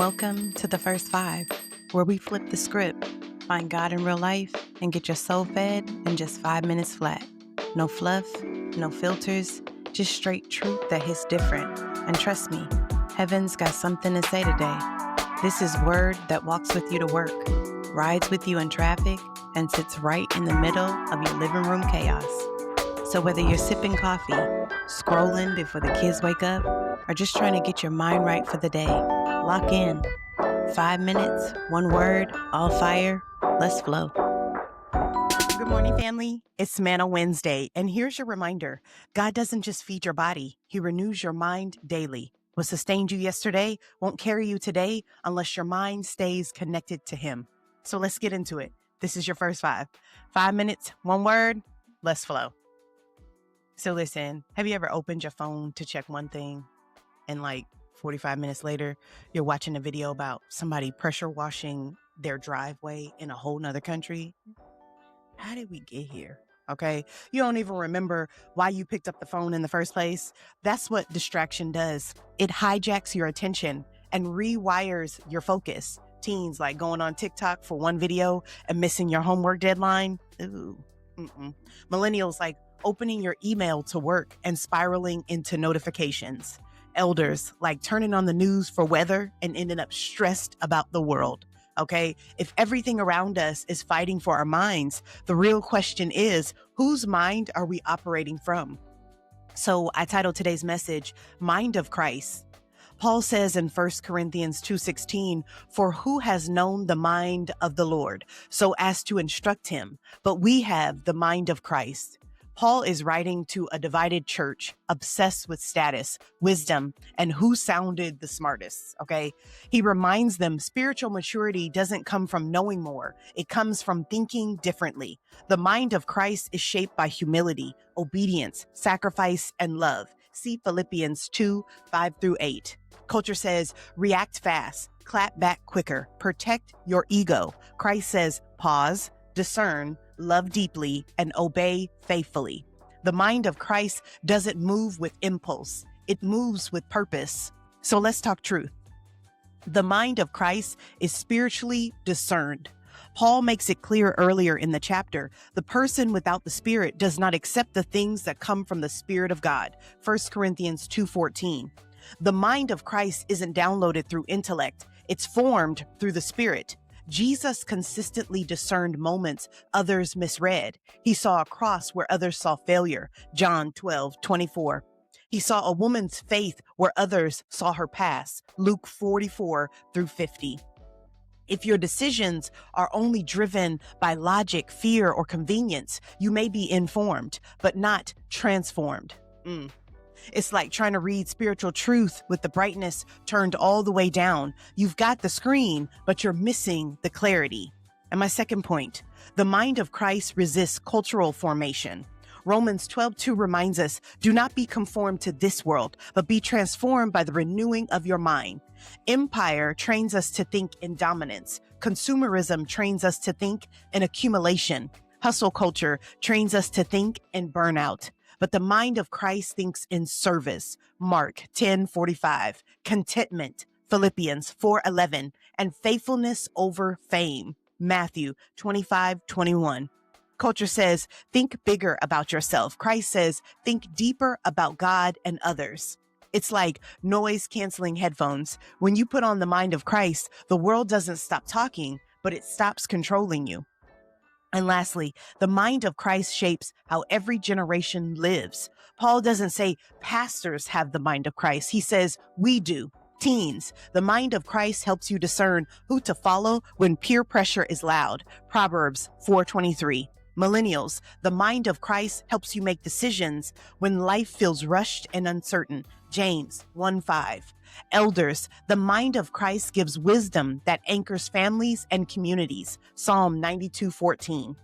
Welcome to the First Five, where we flip the script, find God in real life, and get your soul fed in just 5 minutes flat. No fluff, no filters, just straight truth that hits different. And trust me, heaven's got something to say today. This is word that walks with you to work, rides with you in traffic, and sits right in the middle of your living room chaos. So whether you're sipping coffee, scrolling before the kids wake up, or just trying to get your mind right for the day, lock in. 5 minutes, one word, all fire. Let's flow. Good morning, family. It's Manna Wednesday, and here's your reminder. God doesn't just feed your body. He renews your mind daily. What sustained you yesterday won't carry you today unless your mind stays connected to Him. So let's get into it. This is your First Five. 5 minutes, one word, let's flow. So listen, have you ever opened your phone to check one thing and 45 minutes later, you're watching a video about somebody pressure washing their driveway in a whole nother country? How did we get here? Okay. You don't even remember why you picked up the phone in the first place. That's what distraction does. It hijacks your attention and rewires your focus. Teens going on TikTok for one video and missing your homework deadline. Ooh. Millennials opening your email to work and spiraling into notifications. Elders turning on the news for weather and ending up stressed about the world. Okay. If everything around us is fighting for our minds, the real question is, whose mind are we operating from? So I titled today's message, Mind of Christ. Paul says in 1 Corinthians 2:16, for who has known the mind of the Lord so as to instruct him? But we have the mind of Christ. Paul is writing to a divided church obsessed with status, wisdom, and who sounded the smartest, okay? He reminds them spiritual maturity doesn't come from knowing more. It comes from thinking differently. The mind of Christ is shaped by humility, obedience, sacrifice, and love. See Philippians 2:5-8. Culture says, react fast, clap back quicker, protect your ego. Christ says, pause, discern, love deeply, and obey faithfully. The mind of Christ doesn't move with impulse. It moves with purpose. So let's talk truth. The mind of Christ is spiritually discerned. Paul makes it clear earlier in the chapter, the person without the Spirit does not accept the things that come from the Spirit of God. 1 Corinthians 2:14. The mind of Christ isn't downloaded through intellect. It's formed through the Spirit. Jesus consistently discerned moments others misread. He saw a cross where others saw failure. John 12:24. He saw a woman's faith where others saw her past. Luke 44-50. If your decisions are only driven by logic, fear, or convenience, you may be informed, but not transformed. It's like trying to read spiritual truth with the brightness turned all the way down. You've got the screen, but you're missing the clarity. And my second point, the mind of Christ resists cultural formation. Romans 12:2 reminds us, do not be conformed to this world, but be transformed by the renewing of your mind. Empire trains us to think in dominance. Consumerism trains us to think in accumulation. Hustle culture trains us to think in burnout. But the mind of Christ thinks in service. Mark 10:45, contentment, Philippians 4:11, and faithfulness over fame. Matthew 25:21. Culture says, think bigger about yourself. Christ says, think deeper about God and others. It's like noise canceling headphones. When you put on the mind of Christ, the world doesn't stop talking, but it stops controlling you. And lastly, the mind of Christ shapes how every generation lives. Paul doesn't say pastors have the mind of Christ. He says we do. Teens, the mind of Christ helps you discern who to follow when peer pressure is loud. Proverbs 4:23. Millennials, the mind of Christ helps you make decisions when life feels rushed and uncertain. James 1:5. Elders, the mind of Christ gives wisdom that anchors families and communities. Psalm 92:14.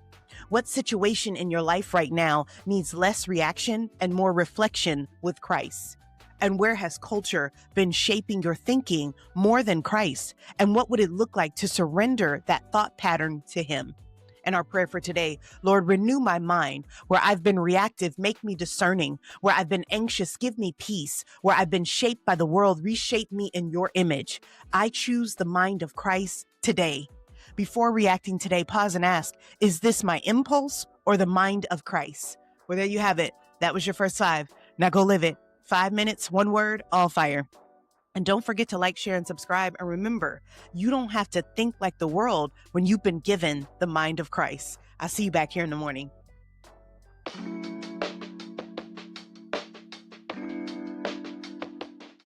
What situation in your life right now needs less reaction and more reflection with Christ? And where has culture been shaping your thinking more than Christ? And what would it look like to surrender that thought pattern to Him? And our prayer for today, Lord, renew my mind. Where I've been reactive, make me discerning. Where I've been anxious, give me peace. Where I've been shaped by the world, reshape me in your image. I choose the mind of Christ today. Before reacting today, pause and ask, is this my impulse or the mind of Christ? Well, there you have it. That was your first 5. Now go live it. 5 minutes, 1 word, all fire. And don't forget to like, share, and subscribe. And remember, you don't have to think like the world when you've been given the mind of Christ. I'll see you back here in the morning.